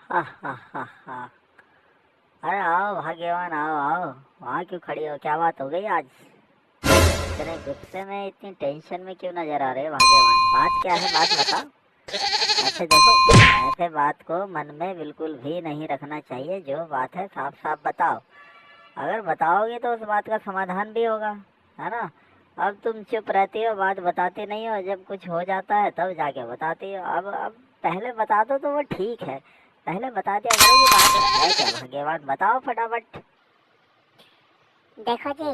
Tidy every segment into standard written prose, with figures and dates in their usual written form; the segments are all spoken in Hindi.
हा हा हा हा। अरे आओ भाग्यवान, आओ आओ। वहाँ क्यों खड़ी हो, क्या बात हो गई आज? इतने गुस्से में, इतनी टेंशन में क्यों नजर आ रहे हो भाग्यवान? बात क्या है, बात बताओ। ऐसे देखो, ऐसे बात को मन में बिल्कुल भी नहीं रखना चाहिए। जो बात है साफ साफ बताओ। अगर बताओगे तो उस बात का समाधान भी होगा, है ना। अब तुम चुप रहती हो, बात बताती नहीं हो। जब कुछ हो जाता है तब जाके बताती हो। अब पहले बता दो तो वो ठीक है। पहले बता दिया करो कि बात है क्या भाग्यवान, बताओ फटाफट। देखो जी,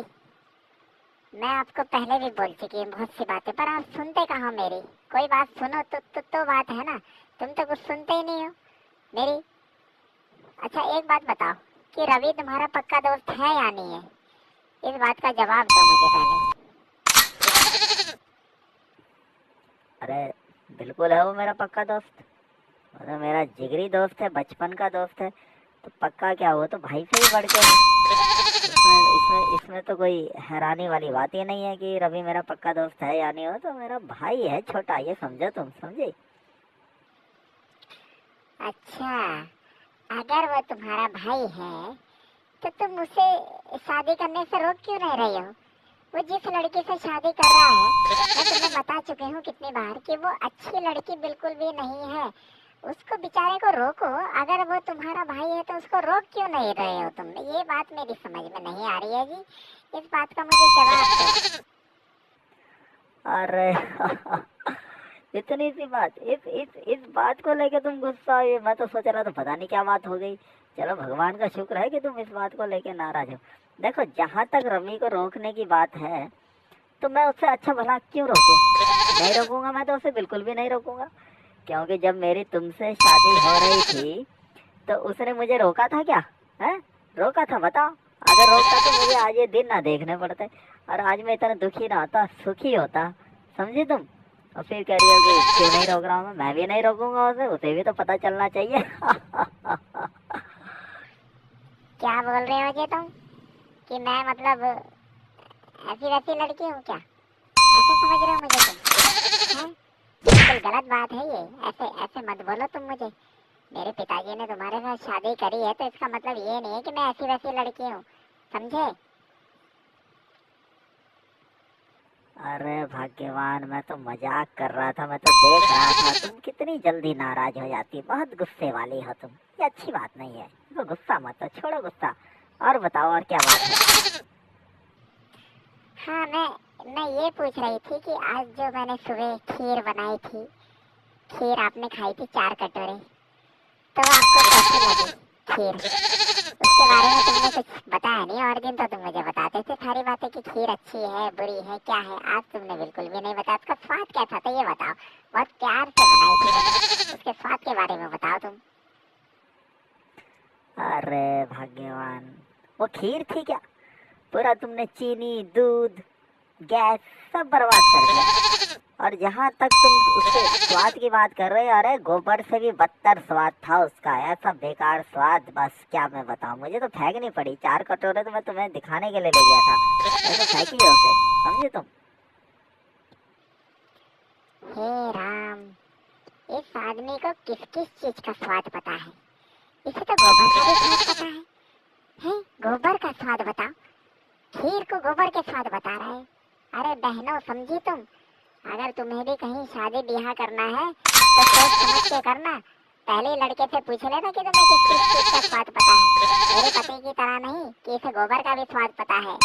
मैं आपको पहले भी बोल चुकी हूँ बहुत सी बातें, पर आप सुनते कहाँ मेरी। कोई बात सुनो तो बात है ना। तुम तो कुछ सुनते ही नहीं हो मेरी। अच्छा एक बात बताओ कि रवि तुम्हारा पक्का दोस्त है या नहीं है? इस बात का जवाब दो मुझे पहले। अरे बिल्कुल है वो मेरा पक्का दोस्त। मतलब मेरा जिगरी दोस्त है, बचपन का दोस्त है। तो पक्का क्या, वो तो भाई से भी बढ़ के है। इसमें इसमें इसमें तो कोई हैरानी वाली बात ही नहीं है कि रवि मेरा पक्का दोस्त है या नहीं। हो तो मेरा भाई है छोटा, ये समझो, तुम समझे। अच्छा, अगर वो तुम्हारा भाई है तो तुम उसे शादी करने से रोक क्यों नहीं रही हो? वो जिस लड़की से शादी कर रहा है, मैं तुम्हें बता चुकी हूँ कितनी बार कि वो अच्छी लड़की बिल्कुल भी नहीं है। उसको बेचारे को रोको। अगर वो तुम्हारा भाई है तो उसको रोक क्यों नहीं रहे हो तुम? ये बात मेरी समझ में नहीं आ रही है जी। इस बात का मुझे जवाब दो। अरे इतनी सी बात, इस बात को लेके तुम गुस्सा हुई? मैं तो सोच रहा था पता नहीं क्या बात हो गई। चलो भगवान का शुक्र है कि तुम इस बात को लेके नाराज हो। देखो, जहां तक रवि को रोकने की बात है तो मैं उससे अच्छा भला क्यों रोकूं? नहीं रोकूंगा, मैं तो उसे बिल्कुल भी नहीं रोकूंगा। क्योंकि जब मेरी तुमसे शादी हो रही थी तो उसने मुझे रोका था क्या? है, रोका था? बताओ। अगर रोकता तो मुझे आज ये दिन ना देखने पड़ते, और आज मैं इतना दुखी ना होता, सुखी होता। समझे तुम? और फिर कह रही हो कि क्यों नहीं रोक रहा हूँ मैं भी नहीं रोकूंगा उसे भी तो पता चलना चाहिए। क्या बोल रहे हो जी तुम कि मैं मतलब ऐसी वैसी लड़की हूँ क्या? ऐसे समझ रहे हो मुझे तुम? हैं? बिल्कुल गलत बात है ये। ऐसे ऐसे मत बोलो तुम मुझे। मेरे पिताजी ने तुम्हारे साथ शादी करी है तो इसका मतलब ये नहीं है कि मैं ऐसी वैसी लड़की हूँ, समझे? अरे भाग्यवान, मैं तो मजाक कर रहा था। मैं तो देख रहा था तुम कितनी जल्दी नाराज हो जाती, बहुत गुस्से वाली हो तुम। ये अच्छी बात नहीं है। तो गुस्सा मत, तो छोड़ो गुस्सा। और बताओ, और क्या बात है? हाँ, मैं ये पूछ रही थी कि आज जो मैंने सुबह खीर बनाई थी, खीर आपने खाई थी 4 कटोरे, तो आपको कैसी लगी खीर? उसके बारे में तुमने कुछ बताया नहीं। और दिन तो तुम मुझे बताते थे सारी बातें कि खीर अच्छी है बुरी है क्या है। आज तुमने बिल्कुल भी नहीं बताया। उसका स्वाद कैसा था ये बताओ। बहुत प्यार से बनाई थी मैंने, उसके स्वाद के बारे में बताओ तुम। अरे भाग्यवान, वो खीर थी क्या? पूरा तुमने चीनी, दूध, गैस सब बर्बाद कर दिया। और जहाँ तक तुम उसके स्वाद की बात कर रहे हो, अरे गोबर से भी बदतर स्वाद था उसका। ऐसा बेकार स्वाद, बस क्या मैं बताऊं। मुझे तो फेंकनी पड़ी। 4 कटोरे तो मैं तुम्हें दिखाने के लिए ले गया था, मैं तो फेंक ही उसे। समझे तुम? हे राम, इस आदमी को किस किस चीज का स्वाद पता है। इसे तो गोबर का भी स्वाद पता है। हैं? गोबर का स्वाद बताओ। खीर को गोबर के स्वाद बता रहा है। अरे बहनों, समझी तुम? अगर तुम्हें भी कहीं शादी ब्याह करना है तो सोच समझ के करना। पहले लड़के से पूछ लेना कि तुम्हें किस किस चीज का स्वाद पता है। मेरे पति की तरह नहीं कि इसे गोबर का भी स्वाद पता है।